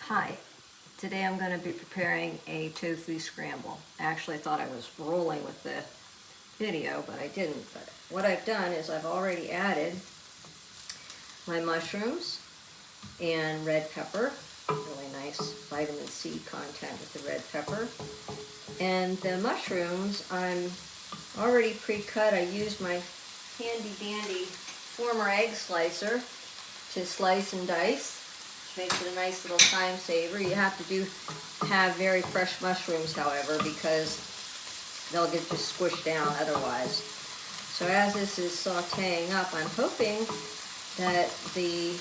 Hi, today I'm going to be preparing a tofu scramble. Actually, I thought I was rolling with the video, but I didn't. But what I've done is I've already added my mushrooms and red pepper. Really nice vitamin C content with the red pepper. And the mushrooms, I'm already pre-cut. I used my handy dandy former egg slicer to slice and dice. Makes it a nice little time saver. You have to have very fresh mushrooms, however, because they'll get just squished down otherwise. So as this is sauteing up, I'm hoping that the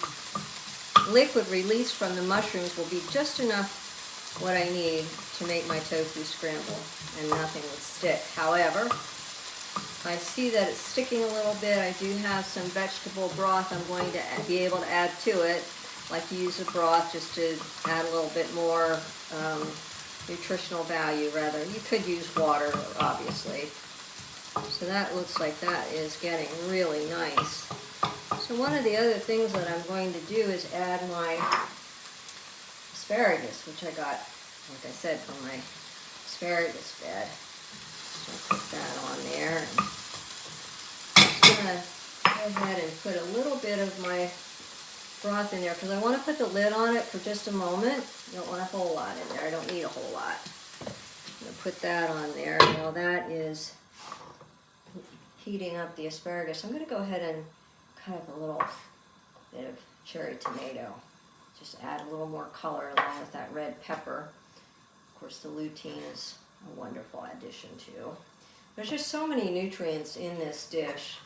liquid released from the mushrooms will be just enough what I need to make my tofu scramble, and nothing will stick. However, if I see that it's sticking a little bit, I do have some vegetable broth I'm going to be able to add to it. Like to use the broth just to add a little bit more nutritional value rather. You could use water, obviously. So that looks like that is getting really nice. So one of the other things that I'm going to do is add my asparagus, which I got, like I said, from my asparagus bed. So I'll put that on there. And I'm just going to go ahead and put a little bit of my broth in there because I want to put the lid on it for just a moment. I don't want a whole lot in there. I don't need a whole lot. I'm going to put that on there. While that is heating up the asparagus, I'm going to go ahead and cut up a little bit of cherry tomato. Just add a little more color along with that red pepper. Of course, the lutein is a wonderful addition too. There's just so many nutrients in this dish,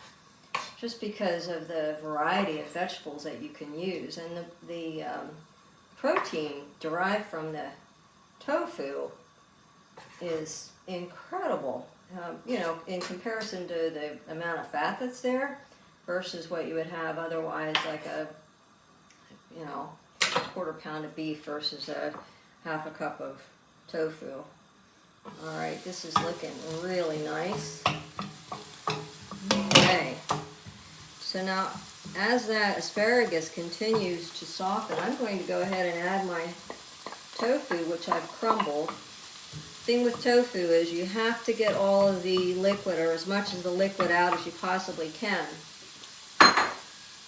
just because of the variety of vegetables that you can use. And the protein derived from the tofu is incredible, you know, in comparison to the amount of fat that's there versus what you would have otherwise, like a, you know, a quarter pound of beef versus a half a cup of tofu. All right, this is looking really nice. Okay. So now, as that asparagus continues to soften, I'm going to go ahead and add my tofu, which I've crumbled. Thing with tofu is you have to get all of the liquid, or as much of the liquid out as you possibly can,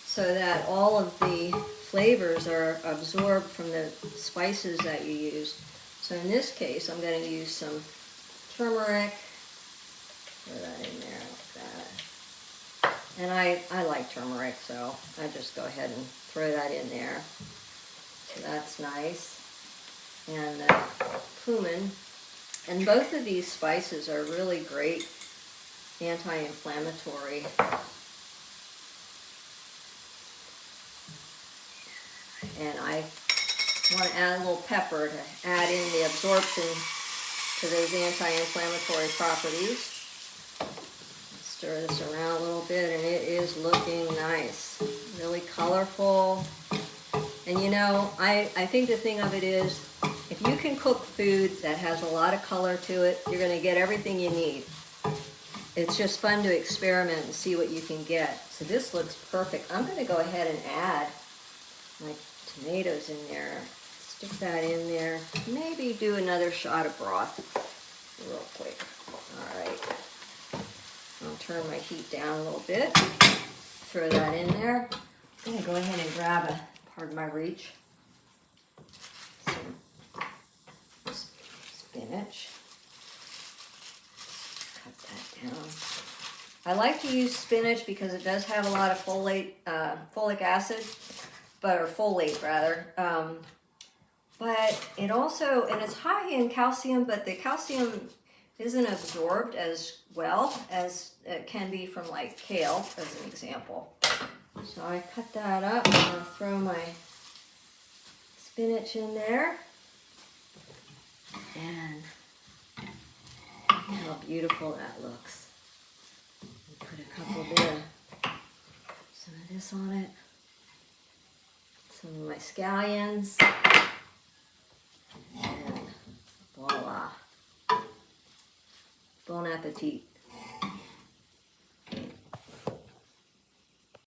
so that all of the flavors are absorbed from the spices that you use. So in this case, I'm going to use some turmeric. Throw that in there like that. And I like turmeric, so I just go ahead and throw that in there. So that's nice. And cumin. And both of these spices are really great anti-inflammatory. And I want to add a little pepper to add in the absorption to those anti-inflammatory properties. Stir this around a little bit, and it is looking nice, really colorful. And you know, I think the thing of it is, if you can cook food that has a lot of color to it, you're going to get everything you need. It's just fun to experiment and see what you can get. So this looks perfect. I'm going to go ahead and add my tomatoes in there. Stick that in there. Maybe do another shot of broth real quick. All right. I'll turn my heat down a little bit. Throw that in there. I'm going to go ahead and grab a, pardon my reach, some spinach. Cut that down. I like to use spinach because it does have a lot of folic acid, or folate rather. But it also, and it's high in calcium, but the calcium isn't absorbed as well as it can be from like kale, as an example. So I cut that up, and I'll throw my spinach in there. And look how beautiful that looks. Put a couple bit of some of this on it. Some of my scallions. And voila. Bon appetit.